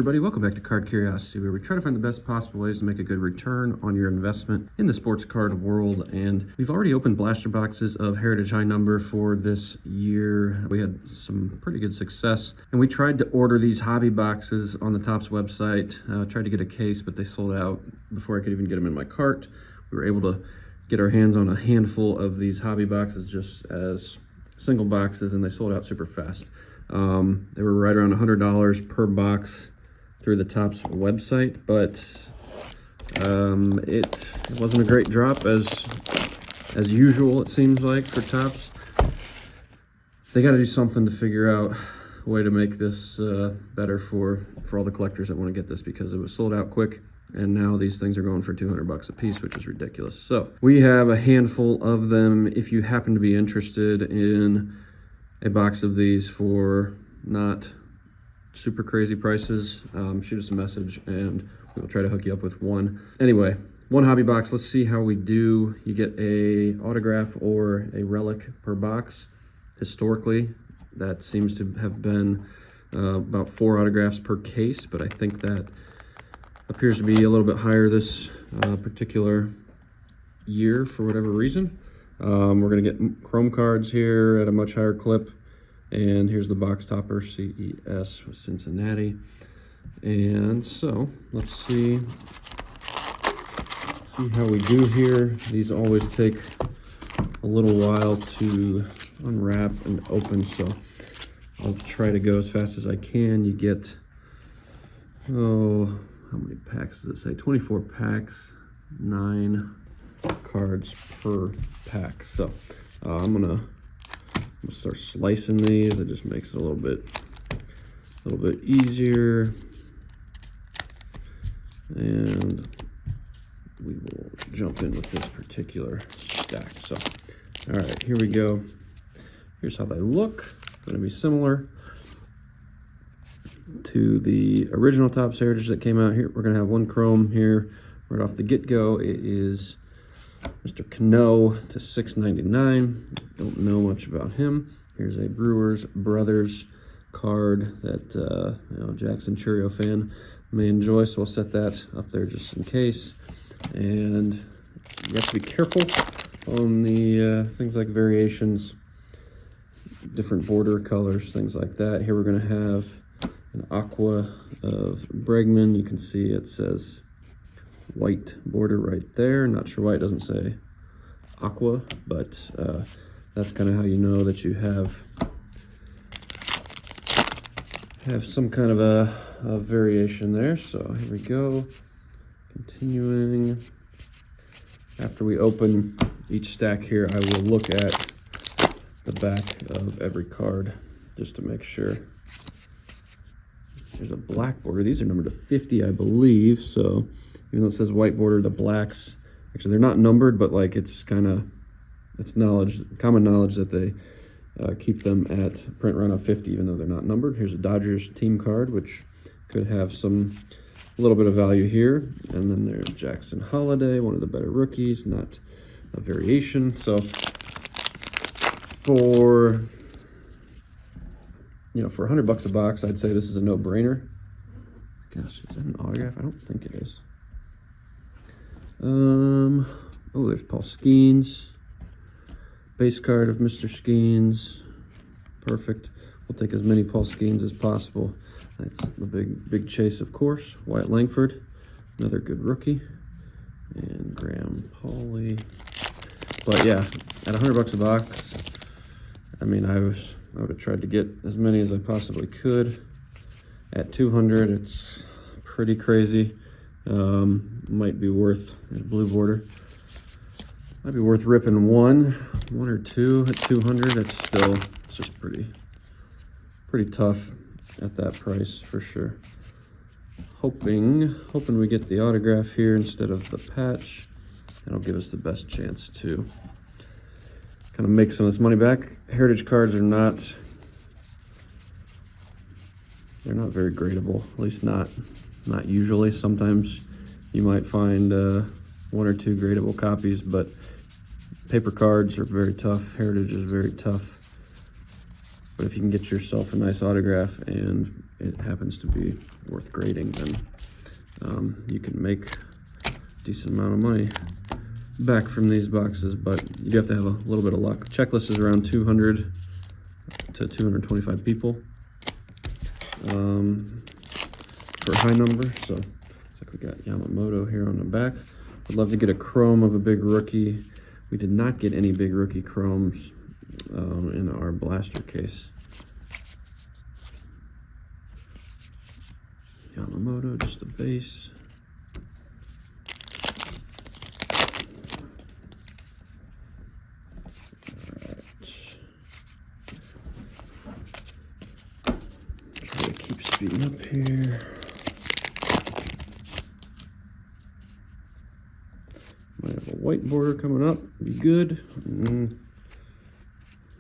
everybody, welcome back to Card Curiosity, where we try to find the best possible ways to make a good return on your investment in the sports card world. And we've already opened blaster boxes of Heritage High Number for this year. We had some pretty good success, and we tried to order these hobby boxes on the Topps website. Tried to get a case, but they sold out before I could even get them in my cart. We were able to get our hands on a handful of these hobby boxes just as single boxes, and they sold out super fast. They were right around $100 per box through the Topps website, but it wasn't a great drop as usual, it seems like, for Topps. They got to do something to figure out a way to make this better for all the collectors that want to get this, because it was sold out quick, and now these things are going for $200 a piece, which is ridiculous. So we have a handful of them. If you happen to be interested in a box of these for not super crazy prices, shoot us a message and we'll try to hook you up with one. Anyway, one hobby box. Let's see how we do. You get a autograph or a relic per box. Historically, that seems to have been about 4 autographs per case, but I think that appears to be a little bit higher this particular year for whatever reason. We're going to get chrome cards here at a much higher clip. And here's the box topper, CES with Cincinnati. And so let's see how we do here. These always take a little while to unwrap and open, so I'll try to go as fast as I can. You get, how many packs does it say? 24 packs, 9 cards per pack. So I'm gonna start slicing these. It just makes it a little bit easier, and we will jump in with this particular stack. So all right, here we go. Here's how they look. Going to be similar to the original Topps Heritage that came out here. We're going to have one chrome here right off the get-go. It is Mr. Cano to $6.99. Don't know much about him. Here's a Brewers Brothers card that Jackson Churio fan may enjoy, so I'll set that up there just in case. And you have to be careful on the things like variations, different border colors, things like that. Here we're going to have an aqua of Bregman. You can see it says white border right there. Not sure why it doesn't say aqua, but that's kind of how you know that you have some kind of a variation there. So here we go. Continuing. After we open each stack here, I will look at the back of every card just to make sure. There's a black border. These are numbered to 50, I believe. So even though it says white border, the blacks, actually they're not numbered, but like it's common knowledge that they keep them at print run of 50, even though they're not numbered. Here's a Dodgers team card, which could have a little bit of value here. And then there's Jackson Holiday, one of the better rookies, not a variation. So for $100 a box, I'd say this is a no-brainer. Gosh, is that an autograph? I don't think it is. Oh, there's Paul Skeens. Base card of Mr. Skeens. Perfect. We'll take as many Paul Skeens as possible. That's the big chase, of course. Wyatt Langford, another good rookie. And Graham Pauley. But yeah, at $100 a box, I mean, I would have tried to get as many as I possibly could. At 200, it's pretty crazy. Might be worth, there's blue border. Might be worth ripping one or two at 200. It's just pretty tough at that price for sure. Hoping we get the autograph here instead of the patch. That'll give us the best chance to kind of make some of this money back. Heritage cards are not very gradable, at least not usually. Sometimes you might find 1 or 2 gradable copies, but paper cards are very tough. Heritage is very tough. But if you can get yourself a nice autograph and it happens to be worth grading, then you can make a decent amount of money back from these boxes. But you have to have a little bit of luck. Checklist is around 200 to 225 people for a high number. So looks like we got Yamamoto here on the back. I'd love to get a chrome of a big rookie. We did not get any big rookie chromes in our blaster case. Yamamoto, just a base. Try to keep speeding up here. Might have a white border coming up. Be good.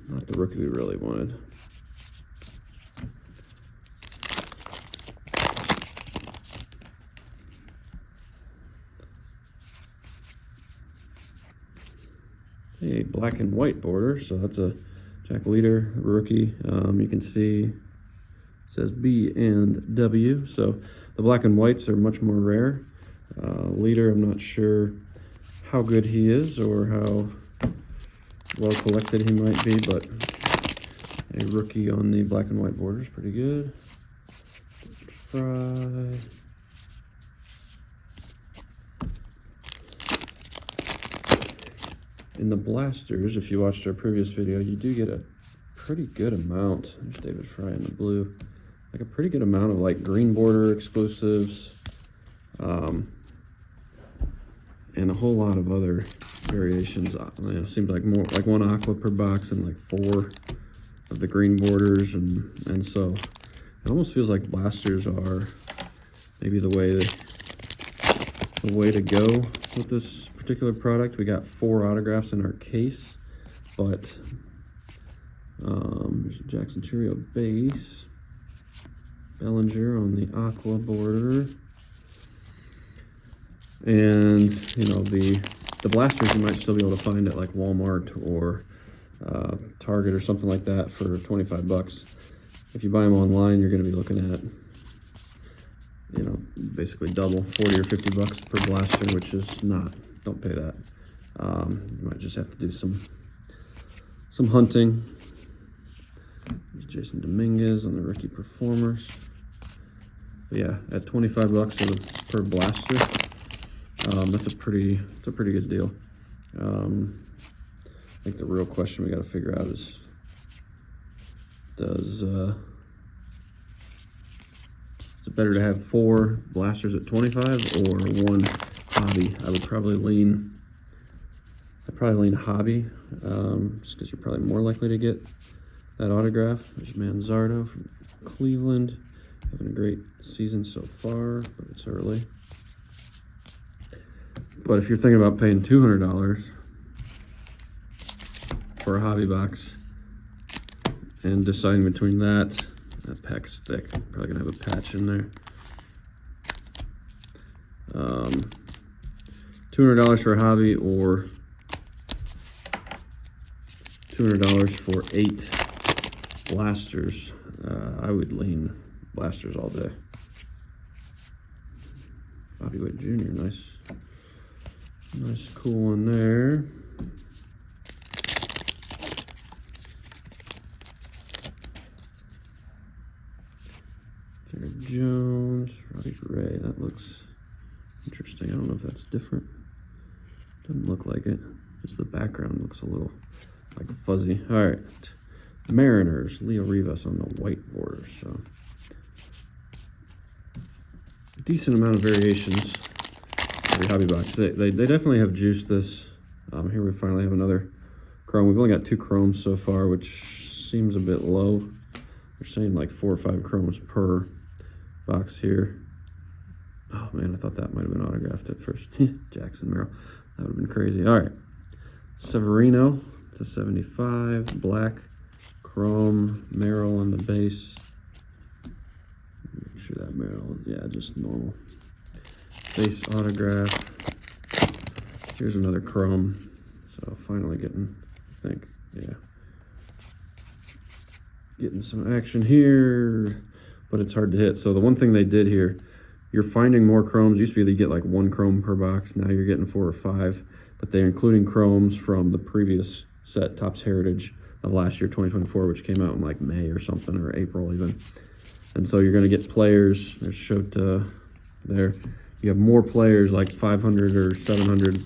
Not the rookie we really wanted. A black and white border, so that's a Jack Leader rookie. You can see it says B and W, so the black and whites are much more rare. Leader, I'm not sure how good he is or how well collected he might be, but a rookie on the black and white border is pretty good. Fry. In the blasters, if you watched our previous video, you do get a pretty good amount. There's David Fry in the blue. Like a pretty good amount of like green border exclusives. And a whole lot of other variations. It seems like more like one aqua per box and like 4 of the green borders, and so it almost feels like blasters are maybe the way to go with this particular product. We got 4 autographs in our case, but there's a Jackson Churio base, Bellinger on the aqua border. And you know, the blasters you might still be able to find at like Walmart or Target or something like that for 25 bucks. If you buy them online, you're going to be looking at, you know, basically double, 40 or 50 bucks per blaster, which is not, don't pay that. You might just have to do some hunting. There's Jason Dominguez on the rookie performers. But yeah, at 25 bucks per blaster. That's a pretty good deal. I think the real question we got to figure out is, is it better to have 4 blasters at 25 or 1 hobby? I'd probably lean hobby, just because you're probably more likely to get that autograph. There's Manzardo from Cleveland, having a great season so far, but it's early. But if you're thinking about paying $200 for a hobby box and deciding between that pack's thick, probably gonna have a patch in there. $200 for a hobby or $200 for 8 blasters. I would lean blasters all day. Bobby Witt Jr., nice cool one there. Jared Jones, Robbie Ray, that looks interesting. I don't know if that's different. Doesn't look like it. Just the background looks a little like fuzzy. All right, Mariners, Leo Rivas on the white border. So decent amount of variations. Every hobby box. They definitely have juiced this. Here we finally have another chrome. We've only got 2 chromes so far, which seems a bit low. They're saying like 4 or 5 chromes per box here. Oh man, I thought that might have been autographed at first. Jackson Merrill. That would have been crazy. All right. Severino to 75. Black, chrome, Merrill on the base. Make sure that Merrill, yeah, just normal. Base autograph. Here's another chrome. So finally getting, I think, yeah. getting some action here, but it's hard to hit. So the one thing they did here, you're finding more chromes. Used to be you get like 1 chrome per box. Now you're getting 4 or 5, but they're including chromes from the previous set, Topps Heritage of last year, 2024, which came out in like May or something, or April even. And so you're going to get players. There's Shota there. You have more players, like 500 or 700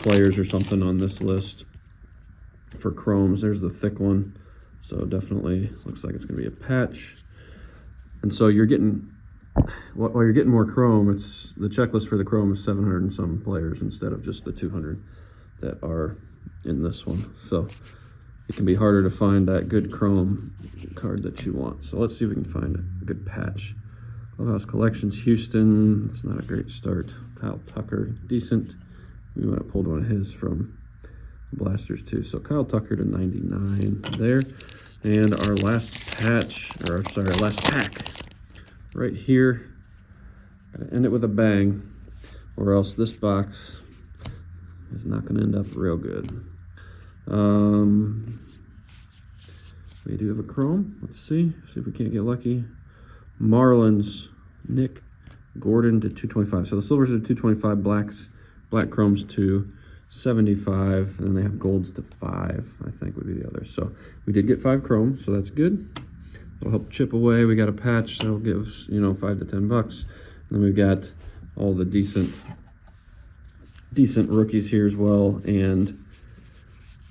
players or something on this list for chromes. There's the thick one. So definitely looks like it's going to be a patch. And so you're getting, while you're getting more chrome, it's the checklist for the chrome is 700 and some players instead of just the 200 that are in this one. So it can be harder to find that good chrome card that you want. So let's see if we can find a good patch. Clubhouse Collections, Houston. It's not a great start. Kyle Tucker, decent. We might have pulled one of his from Blasters too. So Kyle Tucker to 99 there. And our last patch, or sorry, our last pack right here. Gotta end it with a bang, or else this box is not gonna end up real good. We do have a chrome. Let's see if we can't get lucky. Marlins, Nick Gordon to 225. So the silvers are 225, black chromes to 75, and then they have golds to 5, I think would be the other. So we did get 5 chrome, so that's good. It'll help chip away. We got a patch that'll give, you know, $5 to $10. And then we've got all the decent rookies here as well, and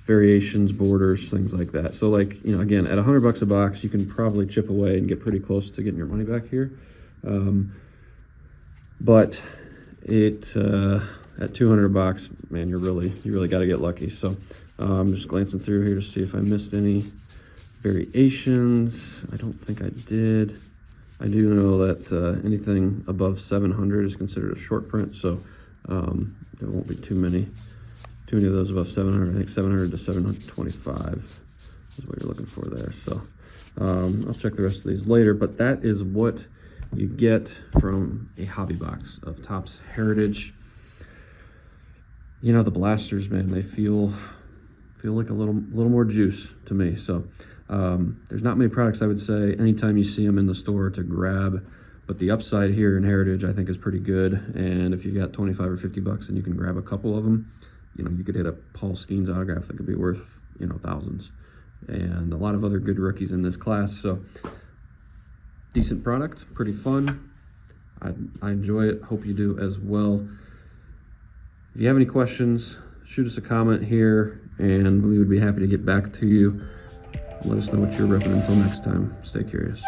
variations, borders, things like that. So like, you know, again, at $100 a box, you can probably chip away and get pretty close to getting your money back here. But it at 200 a box, man, you really got to get lucky. So I'm just glancing through here to see if I missed any variations. I don't think I did. I do know that anything above 700 is considered a short print, so there won't be too many of those above 700. I think 700 to 725 is what you're looking for there. So I'll check the rest of these later, but that is what you get from a hobby box of Topps Heritage. You know, the Blasters, man, they feel like a little more juice to me. So there's not many products I would say anytime you see them in the store to grab, but the upside here in Heritage I think is pretty good. And if you got 25 or 50 bucks and you can grab a couple of them, you know, you could hit a Paul Skeens autograph that could be worth, you know, thousands, and a lot of other good rookies in this class. So decent product, pretty fun. I enjoy it. Hope you do as well. If you have any questions, shoot us a comment here, and we would be happy to get back to you. Let us know what you're repping. Until next time, stay curious.